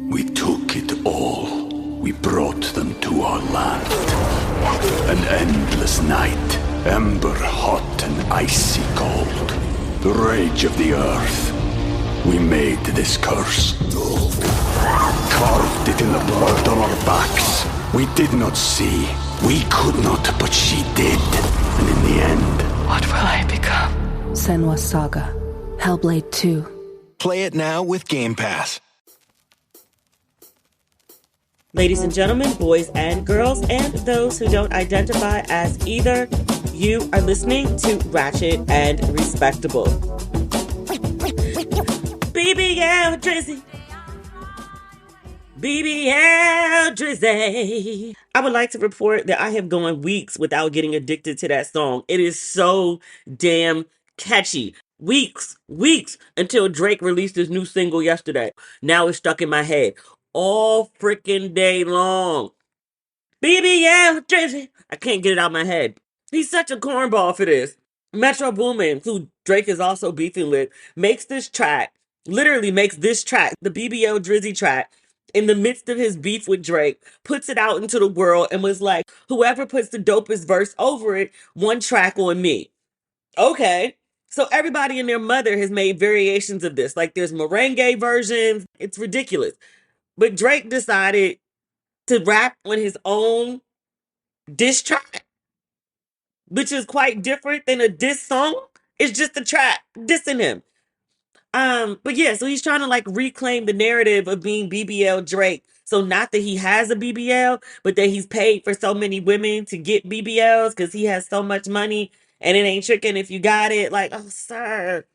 We took it all. We brought them to our land. An endless night, ember hot and icy cold. The rage of the earth. We made this curse. Carved it in the blood on our backs. We did not see. We could not, but she did. And in the end... What will I become? Senua's Saga. Hellblade 2. Play it now with Game Pass. Ladies and gentlemen, boys and girls, and those who don't identify as either, you are listening to Ratchet and Respectable. BBL Drizzy. BBL Drizzy. I would like to report that I have gone weeks without getting addicted to that song. It is so damn catchy. Weeks until Drake released his new single yesterday. Now it's stuck in my head all freaking day long. BBL Drizzy. I can't get it out of my head. He's such a cornball for this. Metro Boomin, who Drake is also beefing with, makes this track, literally makes this track, the BBL Drizzy track, in the midst of his beef with Drake, puts it out into the world and was like, whoever puts the dopest verse over it, one track on me. Okay. So everybody and their mother has made variations of this. Like there's merengue versions. It's ridiculous. But Drake decided to rap on his own diss track, which is quite different than a diss song. It's just a track dissing him. But yeah, so he's trying to like reclaim the narrative of being BBL Drake. So not that he has a BBL, but that he's paid for so many women to get BBLs because he has so much money and it ain't tricking if you got it. Like, oh, sir,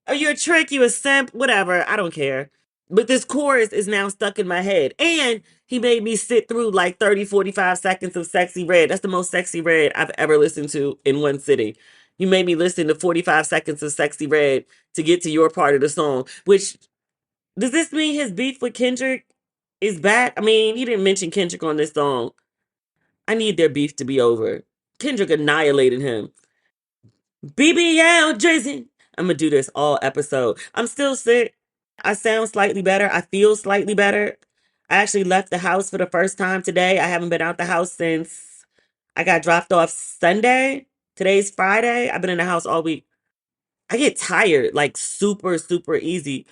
are you a trick? You a simp? Whatever. I don't care. But this chorus is now stuck in my head. And he made me sit through like 30, 45 seconds of Sexy Red. That's the most Sexy Red I've ever listened to in one sitting. You made me listen to 45 seconds of Sexy Red to get to your part of the song. Which, does this mean his beef with Kendrick is back? I mean, he didn't mention Kendrick on this song. I need their beef to be over. Kendrick annihilated him. BBL Drizzy. I'm going to do this all episode. I'm still sick. I sound slightly better. I feel slightly better. I actually left the house for the first time today. I haven't been out the house since I got dropped off Sunday. Today's Friday. I've been in the house all week. I get tired, like super, super easy.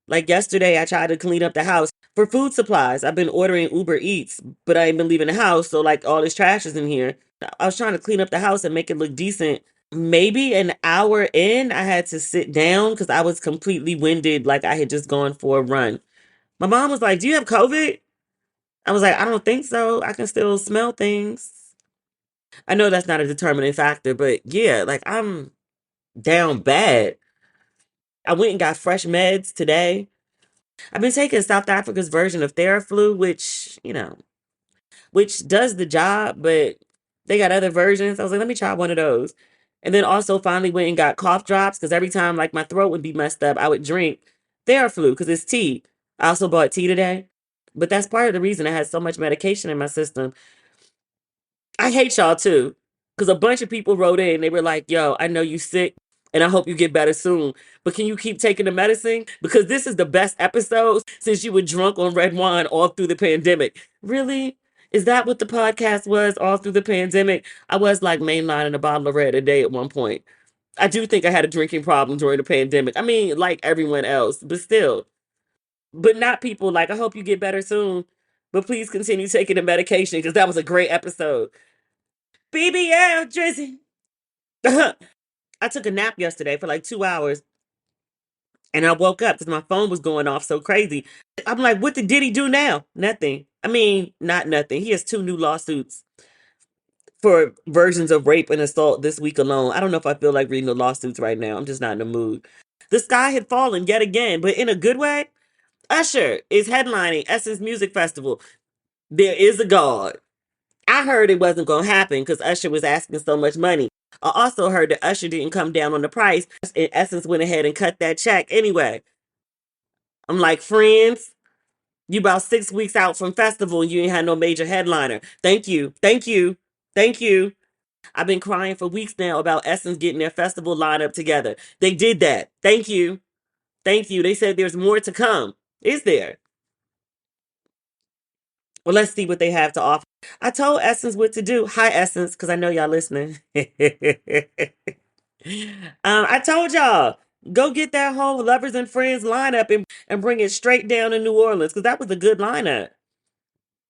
Like yesterday, I tried to clean up the house for food supplies. I've been ordering Uber Eats, but I ain't been leaving the house. So like all this trash is in here. I was trying to clean up the house and make it look decent. Maybe an hour in, I had to sit down because I was completely winded, like I had just gone for a run. My mom was like, do you have COVID? I was like, I don't think so. I can still smell things. I know that's not a determining factor, but yeah, like I'm down bad. I went and got fresh meds today. I've been taking South Africa's version of Theraflu, which does the job, but they got other versions. I was like, let me try one of those. And then also finally went and got cough drops because every time like my throat would be messed up, I would drink Theraflu because it's tea. I also bought tea today. But that's part of the reason I had so much medication in my system. I hate y'all too. Because a bunch of people wrote in. They were like, yo, I know you sick and I hope you get better soon. But can you keep taking the medicine? Because this is the best episode since you were drunk on red wine all through the pandemic. Really? Is that what the podcast was all through the pandemic? I was like mainlining a bottle of red a day at one point. I do think I had a drinking problem during the pandemic. I mean, like everyone else, but still. But not people like, I hope you get better soon. But please continue taking the medication because that was a great episode. BBL Drizzy. I took a nap yesterday for like 2 hours. And I woke up because my phone was going off so crazy. I'm like, what did Diddy do now? Nothing. I mean, not nothing. He has 2 new lawsuits for versions of rape and assault this week alone. I don't know if I feel like reading the lawsuits right now. I'm just not in the mood. The sky had fallen yet again, but in a good way. Usher is headlining Essence Music Festival. There is a God. I heard it wasn't going to happen because Usher was asking so much money. I also heard that Usher didn't come down on the price and Essence went ahead and cut that check anyway. I'm like, friends, you about 6 weeks out from festival and you ain't had no major headliner. Thank you. Thank you. Thank you. I've been crying for weeks now about Essence getting their festival lineup together. They did that. Thank you. Thank you. They said there's more to come. Is there? Well, let's see what they have to offer. I told Essence what to do. Hi, Essence, because I know y'all listening. I told y'all, go get that whole Lovers and Friends lineup and bring it straight down to New Orleans, because that was a good lineup.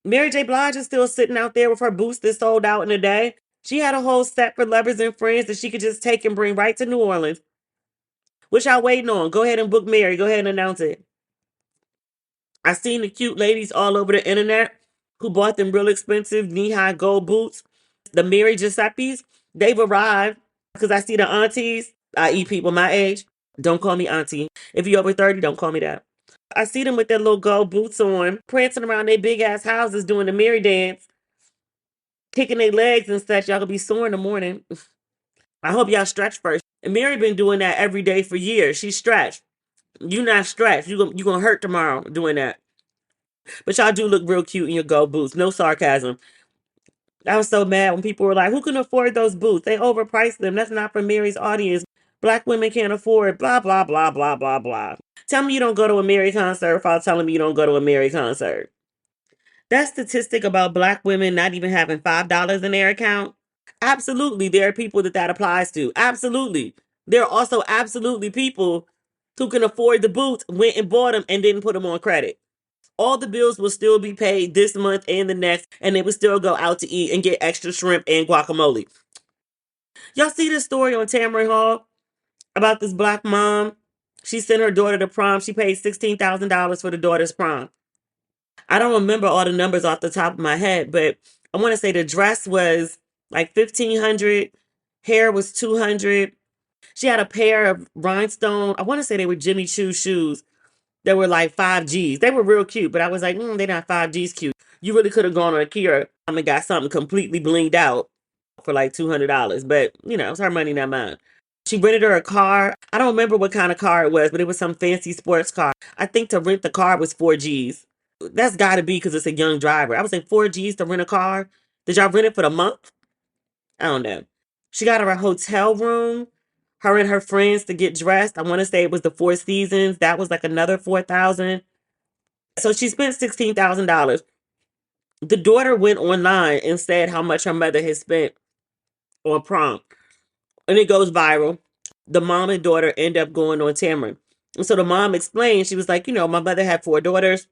Mary J. Blige is still sitting out there with her boots that sold out in a day. She had a whole set for Lovers and Friends that she could just take and bring right to New Orleans. What y'all waiting on? Go ahead and book Mary. Go ahead and announce it. I seen the cute ladies all over the internet who bought them real expensive knee-high gold boots. The Mary Giuseppes, they've arrived because I see the aunties, i.e. people my age. Don't call me auntie. If you're over 30, don't call me that. I see them with their little gold boots on, prancing around their big-ass houses doing the Mary dance, kicking their legs and such. Y'all gonna be sore in the morning. I hope y'all stretch first. And Mary been doing that every day for years. She stretched. You not stretched. You gonna hurt tomorrow doing that. But y'all do look real cute in your gold boots. No sarcasm. I was so mad when people were like, who can afford those boots? They overpriced them. That's not for Mary's audience. Black women can't afford blah, blah, blah, blah, blah, blah. Tell me you don't go to a Mary concert without telling me you don't go to a Mary concert. That statistic about black women not even having $5 in their account, absolutely, there are people that applies to. Absolutely. There are also absolutely people who can afford the boots, went and bought them and didn't put them on credit. All the bills will still be paid this month and the next, and they will still go out to eat and get extra shrimp and guacamole. Y'all see this story on Tamron Hall about this black mom? She sent her daughter to prom. She paid $16,000 for the daughter's prom. I don't remember all the numbers off the top of my head, but I want to say the dress was like $1,500, hair was $200. She had a pair of rhinestone, I want to say they were Jimmy Choo shoes. They were like 5Gs. They were real cute, but I was like, they're not 5Gs cute. You really could have gone on Akira and got something completely blinged out for like $200. But, it's her money, not mine. She rented her a car. I don't remember what kind of car it was, but it was some fancy sports car. I think to rent the car was 4Gs. That's got to be because it's a young driver. I was like, 4Gs to rent a car? Did y'all rent it for the month? I don't know. She got her a hotel room. Her and her friends to get dressed. I want to say it was the Four Seasons. That was like another $4,000. So she spent $16,000. The daughter went online and said how much her mother had spent on prom. And it goes viral. The mom and daughter end up going on Tamron. And so the mom explained, she was like, my mother had 4 daughters.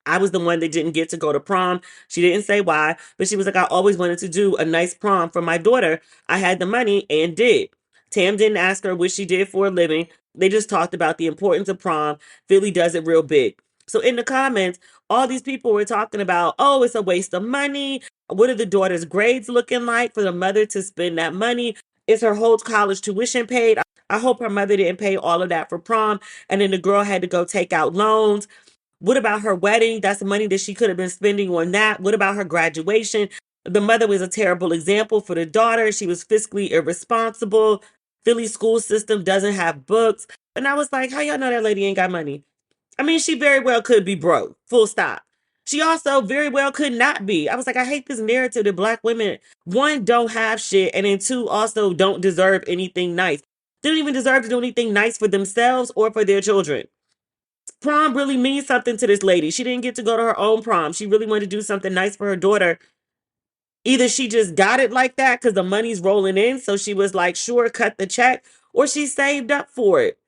I was the one that didn't get to go to prom. She didn't say why, but she was like, I always wanted to do a nice prom for my daughter. I had the money and did. Tam didn't ask her what she did for a living. They just talked about the importance of prom. Philly does it real big. So in the comments, all these people were talking about, oh, it's a waste of money. What are the daughter's grades looking like for the mother to spend that money? Is her whole college tuition paid? I hope her mother didn't pay all of that for prom. And then the girl had to go take out loans. What about her wedding? That's the money that she could have been spending on that. What about her graduation? The mother was a terrible example for the daughter. She was fiscally irresponsible. Philly school system doesn't have books. And I was like, how y'all know that lady ain't got money? I mean, she very well could be broke, full stop. She also very well could not be. I was like, I hate this narrative that black women, 1, don't have shit, and then 2, also don't deserve anything nice. They don't even deserve to do anything nice for themselves or for their children. Prom really means something to this lady. She didn't get to go to her own prom. She really wanted to do something nice for her daughter. Either she just got it like that because the money's rolling in, so she was like, sure, cut the check, or she saved up for it.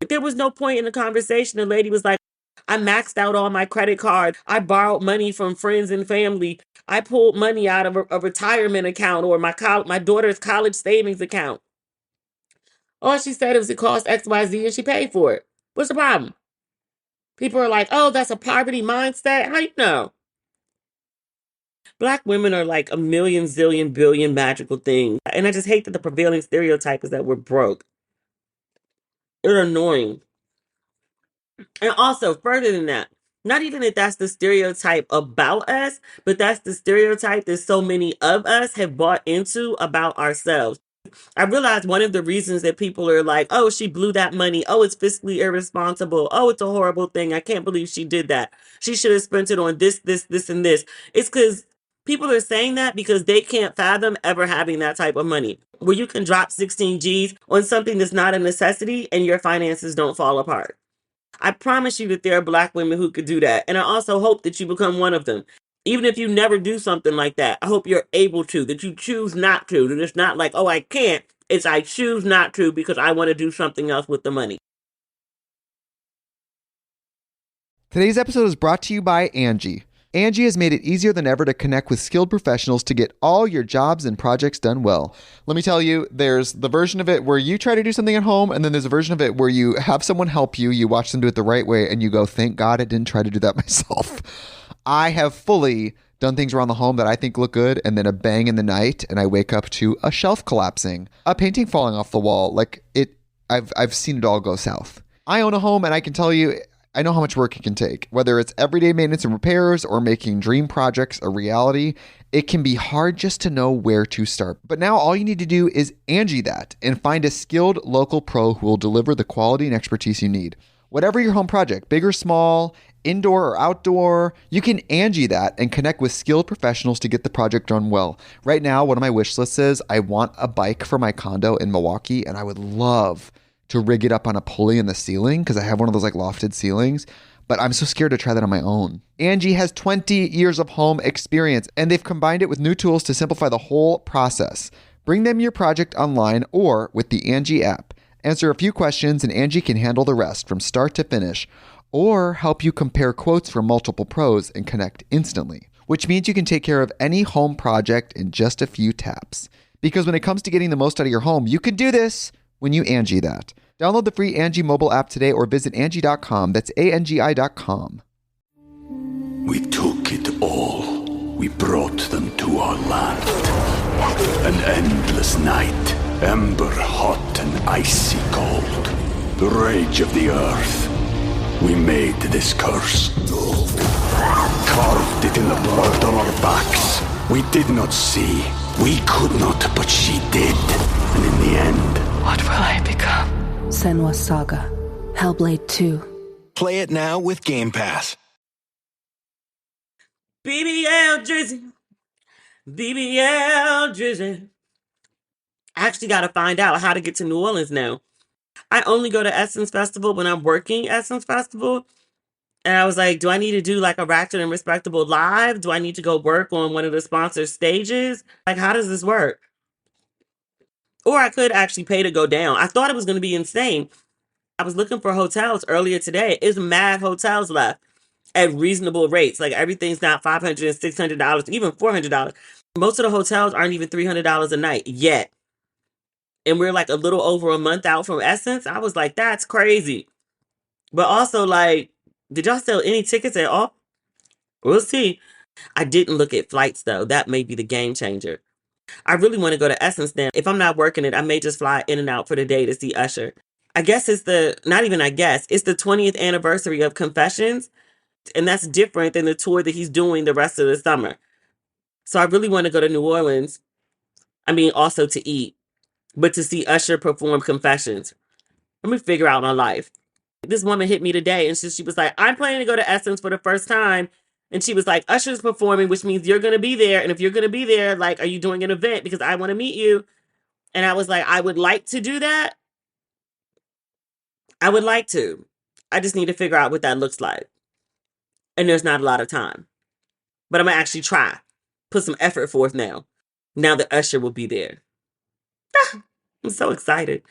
There was no point in the conversation. The lady was like, I maxed out all my credit cards. I borrowed money from friends and family. I pulled money out of a retirement account or my daughter's college savings account. All she said was it cost XYZ and she paid for it. What's the problem? People are like, oh, that's a poverty mindset. How you know? Black women are like a million, zillion, billion magical things. And I just hate that the prevailing stereotype is that we're broke. It's annoying. And also, further than that, not even that that's the stereotype about us, but that's the stereotype that so many of us have bought into about ourselves. I realized one of the reasons that people are like, oh, she blew that money. Oh, it's fiscally irresponsible. Oh, it's a horrible thing. I can't believe she did that. She should have spent it on this, and this. It's because people are saying that because they can't fathom ever having that type of money where you can drop 16 G's on something that's not a necessity and your finances don't fall apart. I promise you that there are black women who could do that. And I also hope that you become one of them. Even if you never do something like that, I hope you're able to, that you choose not to. That it's not like, oh, I can't. It's I choose not to because I want to do something else with the money. Today's episode is brought to you by Angie. Angie has made it easier than ever to connect with skilled professionals to get all your jobs and projects done well. Let me tell you, there's the version of it where you try to do something at home, and then there's a version of it where you have someone help you, you watch them do it the right way, and you go, thank God I didn't try to do that myself. I have fully done things around the home that I think look good, and then a bang in the night, and I wake up to a shelf collapsing, a painting falling off the wall. I've seen it all go south. I own a home, and I can tell you, I know how much work it can take. Whether it's everyday maintenance and repairs or making dream projects a reality, it can be hard just to know where to start. But now all you need to do is Angie that and find a skilled local pro who will deliver the quality and expertise you need. Whatever your home project, big or small, indoor or outdoor, you can Angie that and connect with skilled professionals to get the project done well. Right now, one of my wish lists is I want a bike for my condo in Milwaukee, and I would love to rig it up on a pulley in the ceiling because I have one of those like lofted ceilings, but I'm so scared to try that on my own. Angie has 20 years of home experience, and they've combined it with new tools to simplify the whole process. Bring them your project online or with the Angie app. Answer a few questions and Angie can handle the rest from start to finish, or help you compare quotes from multiple pros and connect instantly, which means you can take care of any home project in just a few taps. Because when it comes to getting the most out of your home, you can do this when you Angie that. Download the free Angie mobile app today or visit Angie.com. That's ANGI.com. We took it all. We brought them to our land. An endless night, ember hot and icy cold. The rage of the earth. We made this curse. Carved it in the blood on our backs. We did not see. We could not, but she did. And in the end, What will I become? Senua's Saga. Hellblade 2. Play it now with Game Pass. BBL Drizzy. BBL Drizzy. I actually got to find out how to get to New Orleans now. I only go to Essence Festival when I'm working Essence Festival. And I was like, do I need to do like a Ratchet and Respectable live? Do I need to go work on one of the sponsor stages? Like, how does this work? Or I could actually pay to go down. I thought it was going to be insane. I was looking for hotels earlier today. It's mad hotels left at reasonable rates. Like everything's not $500 and $600, even $400. Most of the hotels aren't even $300 a night yet. And we're like a little over a month out from Essence. I was like, that's crazy. But also, like, did y'all sell any tickets at all? We'll see. I didn't look at flights though. That may be the game changer. I really want to go to Essence now. If I'm not working it, I may just fly in and out for the day to see Ursher. I guess it's not even I guess, it's the 20th anniversary of Confessions. And that's different than the tour that he's doing the rest of the summer. So I really want to go to New Orleans. I mean, also to eat, but to see Ursher perform Confessions. Let me figure out my life. This woman hit me today and she was like, I'm planning to go to Essence for the first time. And she was like, Usher's performing, which means you're going to be there. And if you're going to be there, like, are you doing an event? Because I want to meet you. And I was like, I would like to do that. I would like to. I just need to figure out what that looks like. And there's not a lot of time. But I'm going to actually try. Put some effort forth now. Now that Usher will be there. I'm so excited.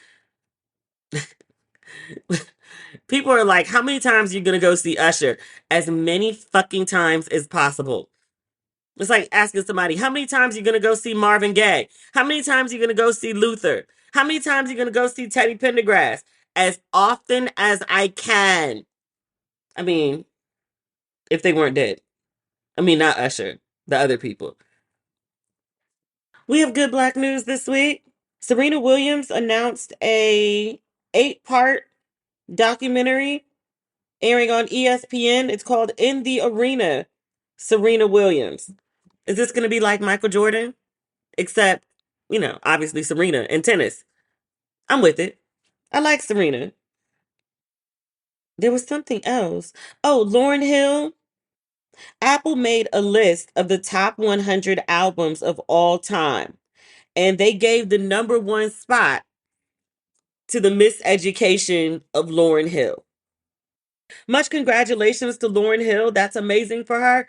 People are like, how many times are you going to go see Usher? As many fucking times as possible. It's like asking somebody, how many times are you going to go see Marvin Gaye? How many times are you going to go see Luther? How many times are you going to go see Teddy Pendergrass? As often as I can. I mean, if they weren't dead. I mean, not Usher. The other people. We have good Black news this week. Serena Williams announced a 8-part documentary airing on ESPN. It's called In the Arena, Serena Williams. Is this going to be like Michael Jordan? Except, obviously Serena and tennis. I'm with it. I like Serena. There was something else. Oh, Lauryn Hill. Apple made a list of the top 100 albums of all time. And they gave the number one spot to the Miseducation of Lauryn Hill. Much congratulations to Lauryn Hill. That's amazing for her.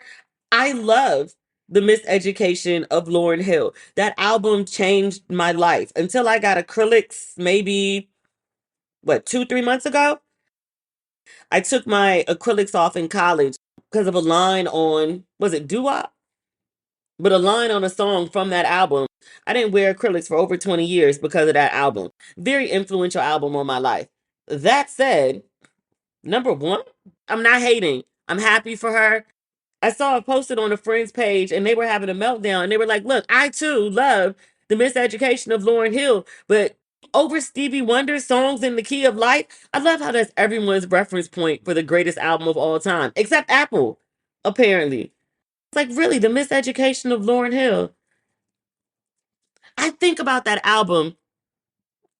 I love the Miseducation of Lauryn Hill. That album changed my life until I got acrylics maybe, what, 2, 3 months ago? I took my acrylics off in college because of a line on, was it doo-wop? But a line on a song from that album. I didn't wear acrylics for over 20 years because of that album. Very influential album on my life. That said, number one, I'm not hating. I'm happy for her. I saw it posted on a friend's page and they were having a meltdown. And they were like, look, I too love the Miseducation of Lauryn Hill, but over Stevie Wonder's songs in the key of life, I love how that's everyone's reference point for the greatest album of all time, except Apple, apparently. It's like, really, the Miseducation of Lauryn Hill. I think about that album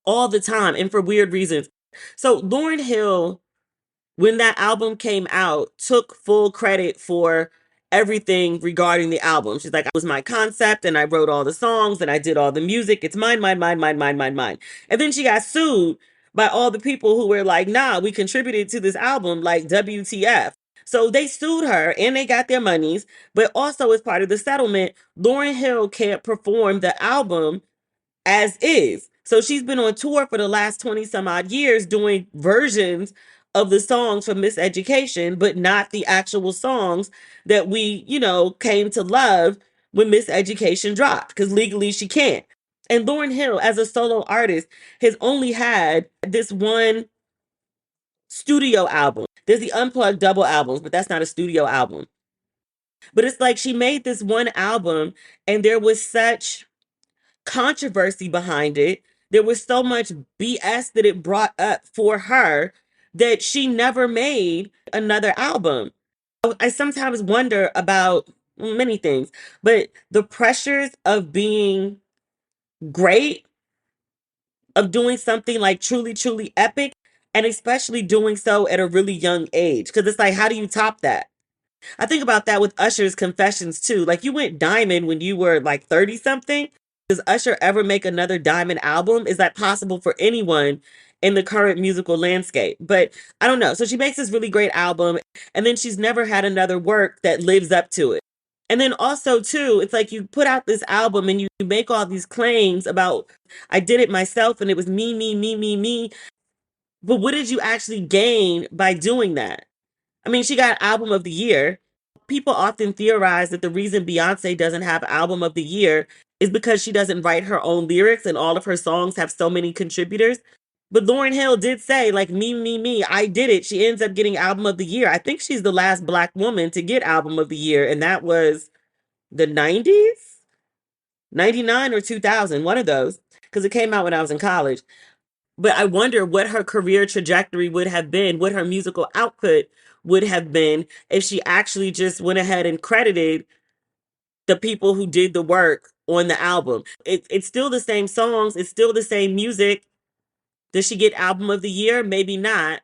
all the time and for weird reasons. So Lauryn Hill, when that album came out, took full credit for everything regarding the album. She's like, it was my concept and I wrote all the songs and I did all the music. It's mine, mine, mine, mine, mine, mine, mine. And then she got sued by all the people who were like, nah, we contributed to this album, like WTF. So they sued her and they got their monies. But also, as part of the settlement, Lauryn Hill can't perform the album as is. So she's been on tour for the last 20 some odd years doing versions of the songs from Miseducation, but not the actual songs that we, came to love when Miseducation dropped, because legally she can't. And Lauryn Hill, as a solo artist, has only had this one studio album. There's the Unplugged double albums, but that's not a studio album. But it's like she made this one album and there was such controversy behind it. There was so much BS that it brought up for her that she never made another album. I sometimes wonder about many things, but the pressures of being great, of doing something like truly, truly epic, and especially doing so at a really young age. Because it's like, how do you top that? I think about that with Usher's Confessions too. Like, you went diamond when you were like 30 something. Does Usher ever make another diamond album? Is that possible for anyone in the current musical landscape? But I don't know. So she makes this really great album and then she's never had another work that lives up to it. And then also too, it's like you put out this album and you make all these claims about, I did it myself and it was me, me, me, me, me. But what did you actually gain by doing that? I mean, she got Album of the Year. People often theorize that the reason Beyonce doesn't have Album of the Year is because she doesn't write her own lyrics and all of her songs have so many contributors. But Lauryn Hill did say, like, me, me, me, I did it. She ends up getting Album of the Year. I think she's the last Black woman to get Album of the Year, and that was the 90s? 99 or 2000, one of those, because it came out when I was in college. But I wonder what her career trajectory would have been, what her musical output would have been if she actually just went ahead and credited the people who did the work on the album. It's still the same songs, it's still the same music. Does she get Album of the Year? Maybe not.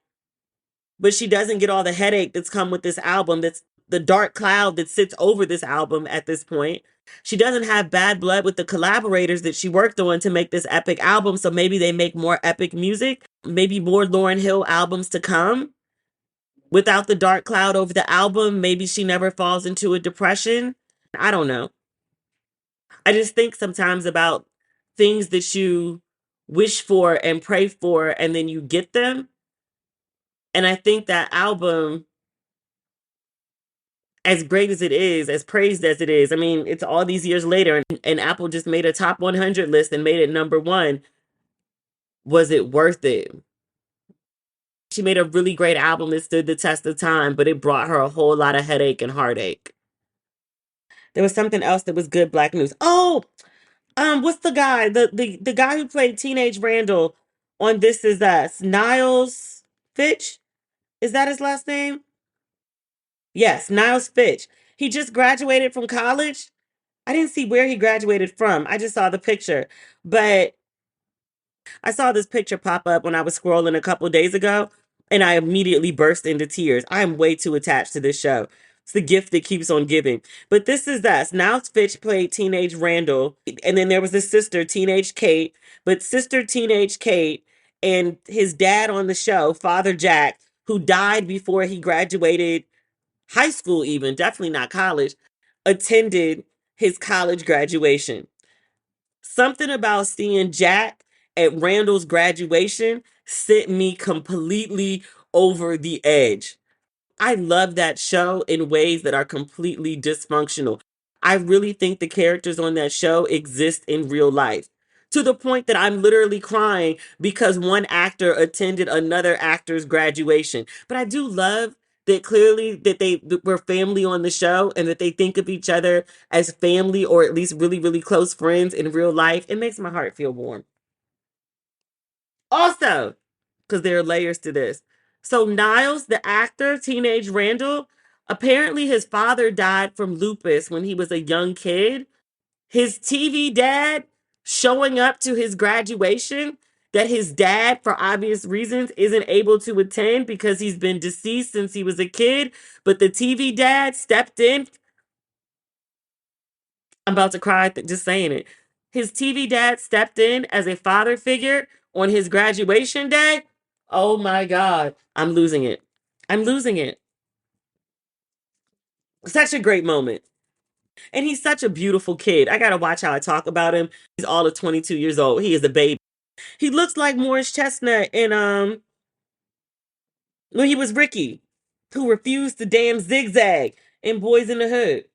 But she doesn't get all the headache that's come with this album, that's the dark cloud that sits over this album at this point. She doesn't have bad blood with the collaborators that she worked on to make this epic album, so maybe they make more epic music, maybe more Lauryn Hill albums to come. Without the dark cloud over the album, maybe she never falls into a depression. I don't know. I just think sometimes about things that you wish for and pray for, and then you get them. And I think that album, as great as it is, as praised as it is, I mean, it's all these years later, and Apple just made a top 100 list and made it number one. Was it worth it? She made a really great album that stood the test of time, but it brought her a whole lot of headache and heartache. There was something else that was good Black news. Oh, what's the guy? The guy who played Teenage Randall on This Is Us, Niles Fitch? Is that his last name? Yes, Niles Fitch. He just graduated from college. I didn't see where he graduated from. I just saw the picture. But I saw this picture pop up when I was scrolling a couple days ago, and I immediately burst into tears. I am way too attached to this show. It's the gift that keeps on giving. But This Is Us. Niles Fitch played Teenage Randall, and then there was his sister, Teenage Kate. But sister Teenage Kate and his dad on the show, Father Jack, who died before he graduated high school even, definitely not college. attended his college graduation. Something about seeing Jack at Randall's graduation sent me completely over the edge. I love that show in ways that are completely dysfunctional. I really think the characters on that show exist in real life, to the point that I'm literally crying because one actor attended another actor's graduation. But I do love that clearly that were family on the show and that they think of each other as family, or at least really, really close friends in real life. It makes my heart feel warm. Also, because there are layers to this. So Niles, the actor, teenage Randall, apparently his father died from lupus when he was a young kid. His TV dad showing up to his graduation that his dad, for obvious reasons, isn't able to attend because he's been deceased since he was a kid. But the TV dad stepped in. I'm about to cry just saying it. His TV dad stepped in as a father figure on his graduation day. Oh my God. I'm losing it. I'm losing it. Such a great moment. And he's such a beautiful kid. I got to watch how I talk about him. He's all of 22 years old. He is a baby. He looks like Morris Chestnut in when he was Ricky, who refused to damn zigzag in Boys in the Hood.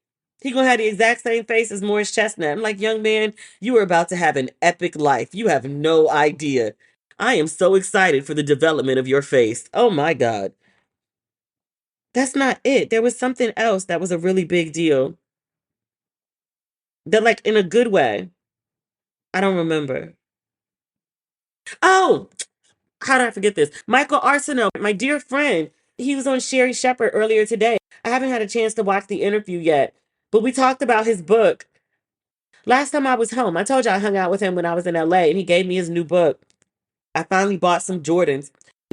He gonna have the exact same face as Morris Chestnut. I'm like, young man, you are about to have an epic life. You have no idea. I am so excited for the development of your face. Oh my God. That's not it. There was something else that was a really big deal. That, like, in a good way. I don't remember. Oh, how did I forget this? Michael Arsenault, my dear friend, he was on Sherry Shepherd earlier today. I haven't had a chance to watch the interview yet, but we talked about his book. Last time I was home, I told you I hung out with him when I was in LA, and he gave me his new book. I finally bought some Jordans.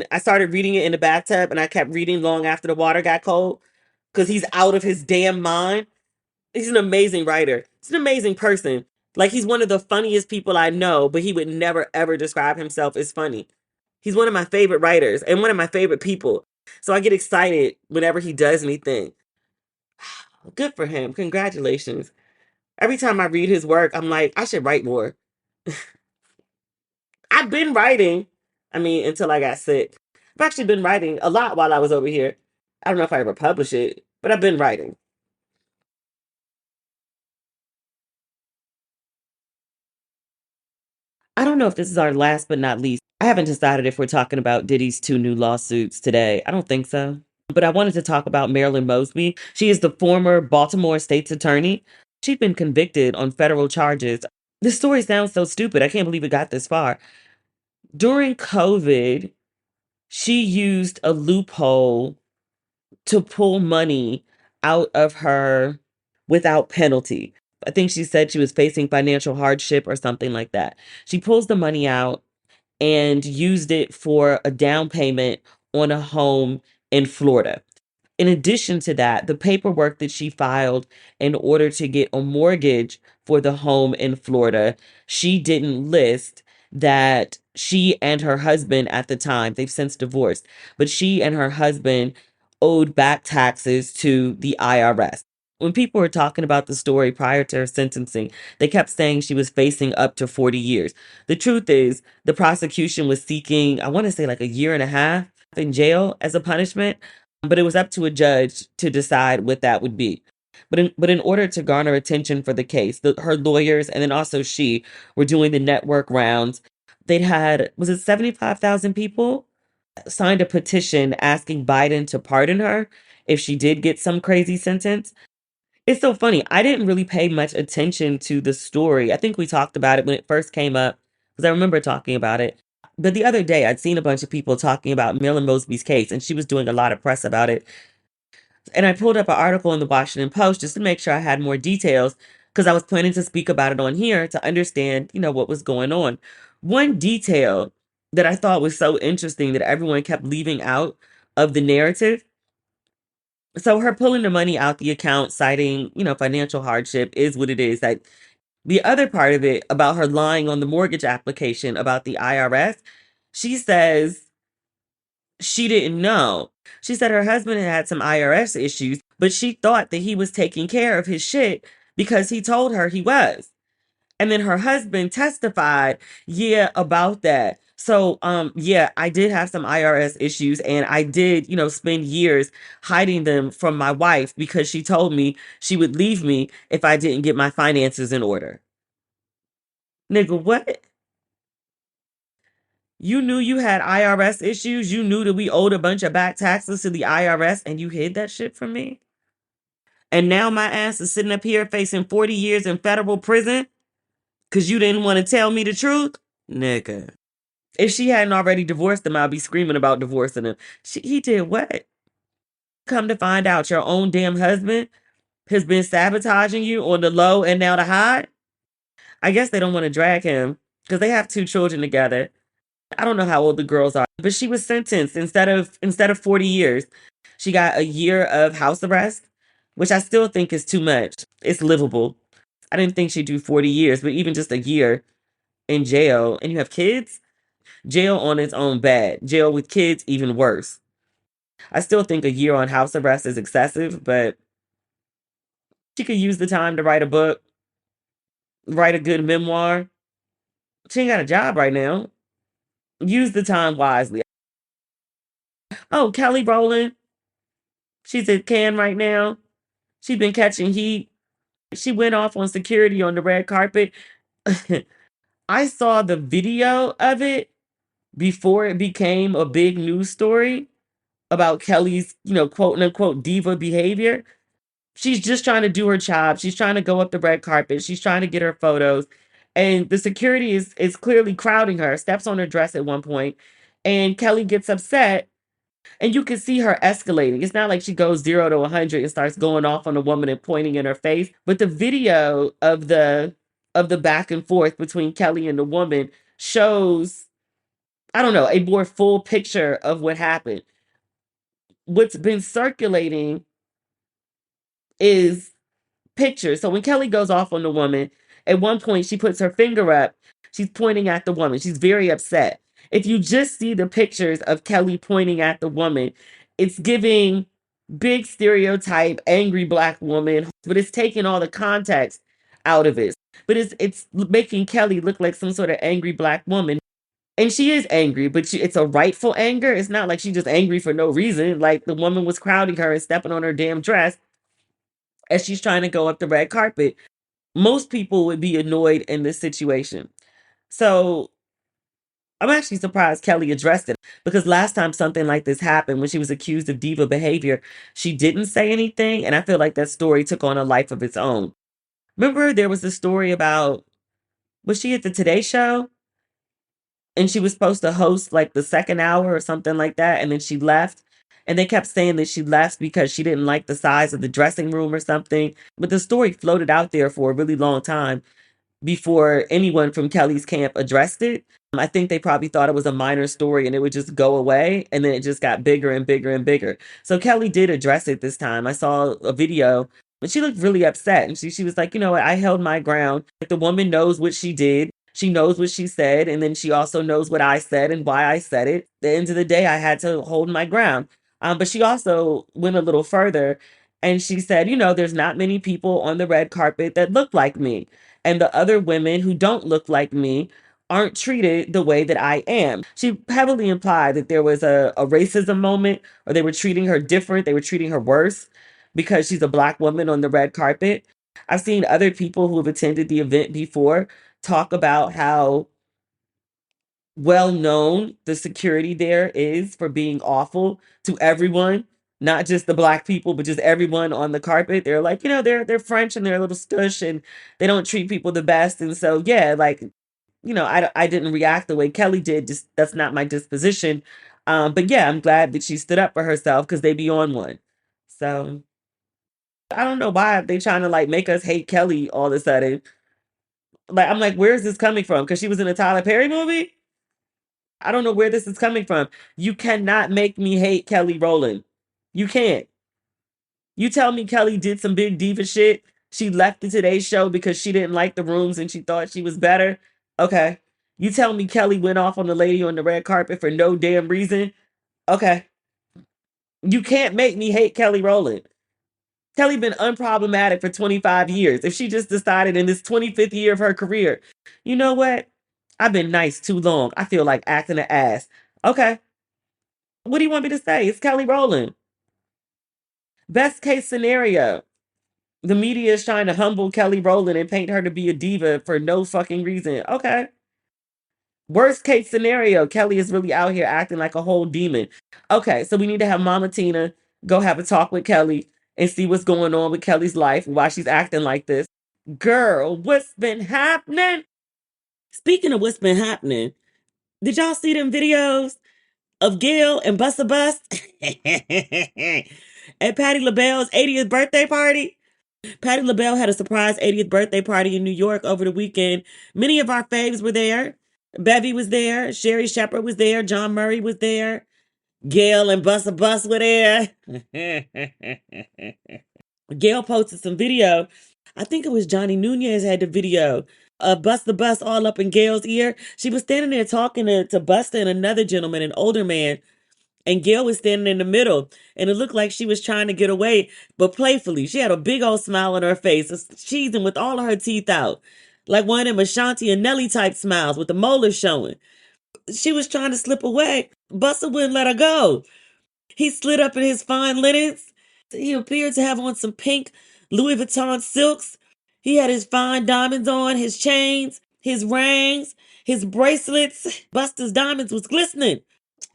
I started reading it in the bathtub, and I kept reading long after the water got cold because he's out of his damn mind. He's an amazing writer. He's an amazing person. Like, he's one of the funniest people I know, but he would never ever describe himself as funny. He's one of my favorite writers and one of my favorite people. So I get excited whenever he does anything. Good for him. Congratulations. Every time I read his work, I'm like, I should write more. I've been writing. I mean, until I got sick. I've actually been writing a lot while I was over here. I don't know if I ever publish it, but I've been writing. I don't know if this is our last but not least. I haven't decided if we're talking about Diddy's two new lawsuits today. I don't think so. But I wanted to talk about Marilyn Mosby. She is the former Baltimore state's attorney. She's been convicted on federal charges. This story sounds so stupid. I can't believe it got this far. During COVID, she used a loophole to pull money out of her without penalty. I think she said she was facing financial hardship or something like that. She pulls the money out and used it for a down payment on a home in Florida. In addition to that, the paperwork that she filed in order to get a mortgage for the home in Florida, she didn't list that she and her husband at the time, they've since divorced, but she and her husband owed back taxes to the IRS. When people were talking about the story prior to her sentencing, they kept saying she was facing up to 40 years. The truth is, the prosecution was seeking, I want to say, like a year and a half in jail as a punishment, but it was up to a judge to decide what that would be. But in order to garner attention for the case, her lawyers and then also she were doing the network rounds. They'd had, was it 75,000 people signed a petition asking Biden to pardon her if she did get some crazy sentence. It's so funny. I didn't really pay much attention to the story. I think we talked about it when it first came up because I remember talking about it. But the other day, I'd seen a bunch of people talking about Marilyn Mosby's case, and she was doing a lot of press about it. And I pulled up an article in the Washington Post just to make sure I had more details because I was planning to speak about it on here to understand, what was going on. One detail that I thought was so interesting that everyone kept leaving out of the narrative. So her pulling the money out the account, citing, financial hardship is what it is. That the other part of it about her lying on the mortgage application about the IRS, she says she didn't know. She said her husband had some IRS issues, but she thought that he was taking care of his shit because he told her he was. And then her husband testified, yeah, about that. So, yeah, I did have some IRS issues and I did, spend years hiding them from my wife because she told me she would leave me if I didn't get my finances in order. Nigga, what? You knew you had IRS issues. You knew that we owed a bunch of back taxes to the IRS and you hid that shit from me. And now my ass is sitting up here facing 40 years in federal prison because you didn't want to tell me the truth? Nigga. If she hadn't already divorced him, I'd be screaming about divorcing him. He did what? Come to find out your own damn husband has been sabotaging you on the low and now the high? I guess they don't want to drag him because they have 2 children together. I don't know how old the girls are, but she was sentenced instead of 40 years. She got a year of house arrest, which I still think is too much. It's livable. I didn't think she'd do 40 years, but even just a year in jail and you have kids, jail on its own bad. Jail with kids, even worse. I still think a year on house arrest is excessive, but she could use the time to write a book, write a good memoir. She ain't got a job right now. Use the time wisely. Oh, Kelly Rowland. She's at Cannes right now. She's been catching heat. She went off on security on the red carpet. I saw the video of it before it became a big news story about Kelly's, quote unquote diva behavior. She's just trying to do her job. She's trying to go up the red carpet. She's trying to get her photos. And the security is clearly crowding her, steps on her dress at one point, and Kelly gets upset. And you can see her escalating. It's not like she goes 0 to 100 and starts going off on a woman and pointing in her face. But the video of the back and forth between Kelly and the woman shows, I don't know, a more full picture of what happened. What's been circulating is pictures. So when Kelly goes off on the woman, at one point she puts her finger up. She's pointing at the woman. She's very upset. If you just see the pictures of Kelly pointing at the woman, it's giving big stereotype, angry black woman, but it's taking all the context out of it. But it's making Kelly look like some sort of angry black woman. And she is angry, but it's a rightful anger. It's not like she's just angry for no reason. Like the woman was crowding her and stepping on her damn dress as she's trying to go up the red carpet. Most people would be annoyed in this situation. So I'm actually surprised Kelly addressed it because last time something like this happened, when she was accused of diva behavior, she didn't say anything. And I feel like that story took on a life of its own. Remember, there was a story about, was she at the Today Show? And she was supposed to host like the second hour or something like that. And then she left. And they kept saying that she left because she didn't like the size of the dressing room or something. But the story floated out there for a really long time before anyone from Kelly's camp addressed it. I think they probably thought it was a minor story and it would just go away. And then it just got bigger and bigger and bigger. So Kelly did address it this time. I saw a video and she looked really upset. And she was like, you know what? I held my ground. Like, the woman knows what she did. She knows what she said. And then she also knows what I said and why I said it. At the end of the day, I had to hold my ground. But she also went a little further and she said, there's not many people on the red carpet that look like me. And the other women who don't look like me aren't treated the way that I am. She heavily implied that there was a racism moment or they were treating her different. They were treating her worse because she's a black woman on the red carpet. I've seen other people who have attended the event before talk about how well known the security there is for being awful to everyone, not just the black people, but just everyone on the carpet. They're like, they're French and they're a little stush and they don't treat people the best. And so, yeah, like, I didn't react the way Kelly did. Just that's not my disposition. But yeah, I'm glad that she stood up for herself because they be on one. So I don't know why they trying to like make us hate Kelly all of a sudden. Like, I'm like, where is this coming from? Because she was in a Tyler Perry movie? I don't know where this is coming from. You cannot make me hate Kelly Rowland. You can't. You tell me Kelly did some big diva shit. She left the Today Show because she didn't like the rooms and she thought she was better. Okay. You tell me Kelly went off on the lady on the red carpet for no damn reason. Okay. You can't make me hate Kelly Rowland. Kelly been unproblematic for 25 years. If she just decided in this 25th year of her career, you know what? I've been nice too long. I feel like acting an ass. Okay. What do you want me to say? It's Kelly Rowland. Best case scenario. The media is trying to humble Kelly Rowland and paint her to be a diva for no fucking reason. Okay. Worst case scenario, Kelly is really out here acting like a whole demon. Okay, so we need to have Mama Tina go have a talk with Kelly and see what's going on with Kelly's life and why she's acting like this. Girl, what's been happening? Speaking of what's been happening, did y'all see them videos of Gail and Busta Bus at Patti LaBelle's 80th birthday party? Patti LaBelle had a surprise 80th birthday party in New York over the weekend. Many of our faves were there. Bevy was there. Sherry Shepherd was there. John Murray was there. Gail and Busta Bus were there. Gail posted some video. I think it was Johnny Nunez had the video of Busta Bus all up in Gail's ear. She was standing there talking to Busta and another gentleman, an older man. And Gail was standing in the middle, and it looked like she was trying to get away, but playfully. She had a big old smile on her face, cheesing with all of her teeth out, like one of them Ashanti and Nelly type smiles with the molars showing. She was trying to slip away. Busta wouldn't let her go. He slid up in his fine linens. He appeared to have on some pink Louis Vuitton silks. He had his fine diamonds on, his chains, his rings, his bracelets. Busta's diamonds was glistening.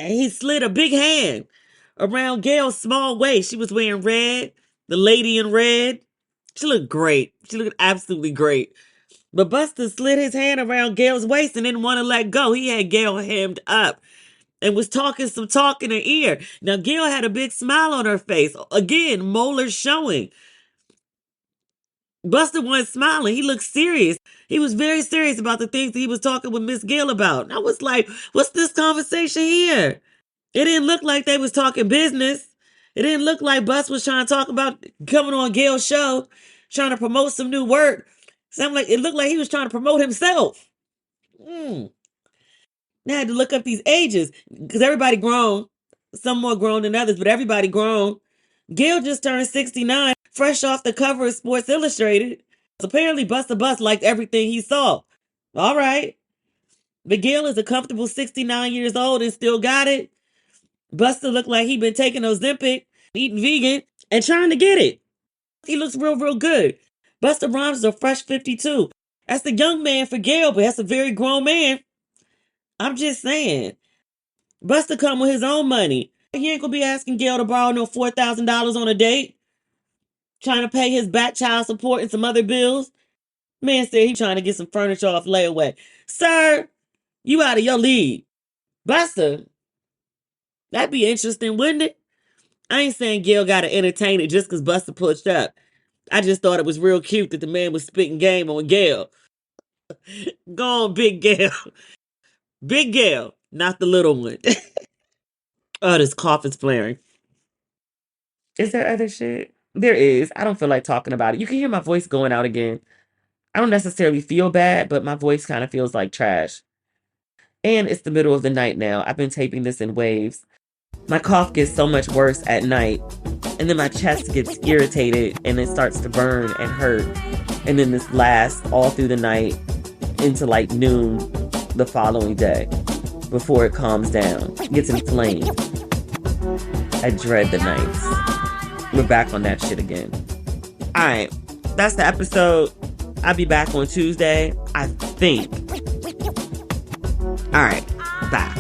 And he slid a big hand around Gail's small waist. She was wearing red, the lady in red. She looked great. She looked absolutely great. But Busta slid his hand around Gail's waist and didn't want to let go. He had Gail hemmed up and was talking some talk in her ear. Now, Gail had a big smile on her face. Again, molars showing. Busta wasn't smiling. He looked serious. He was very serious about the things that he was talking with Miss Gail about. And I was like, what's this conversation here? It didn't look like they was talking business. It didn't look like Bus was trying to talk about coming on Gail's show, trying to promote some new work. It looked like he was trying to promote himself. I had to look up these ages because everybody grown. Some more grown than others, but everybody grown. Gail just turned 69, fresh off the cover of Sports Illustrated. Apparently, Busta Bus liked everything he saw. All right. But Gail is a comfortable 69 years old and still got it. Busta looked like he'd been taking Ozempic, eating vegan, and trying to get it. He looks real, real good. Busta Rhymes is a fresh 52. That's a young man for Gail, but that's a very grown man. I'm just saying. Busta come with his own money. He ain't gonna be asking Gail to borrow no $4,000 on a date. Trying to pay his back child support and some other bills. Man said he trying to get some furniture off layaway. Sir, you out of your league. Busta, that'd be interesting, wouldn't it? I ain't saying Gail got to entertain it just because Busta pushed up. I just thought it was real cute that the man was spitting game on Gail. Go on, Big Gayle. Big Gayle, not the little one. Oh, this cough is flaring. Is there other shit? There is. I don't feel like talking about it. You can hear my voice going out again. I don't necessarily feel bad, but my voice kind of feels like trash. And it's the middle of the night now. I've been taping this in waves. My cough gets so much worse at night. And then my chest gets irritated and it starts to burn and hurt. And then this lasts all through the night into like noon the following day before it calms down. It gets inflamed. I dread the nights. We're back on that shit again. All right. That's the episode. I'll be back on Tuesday, I think. All right. Bye.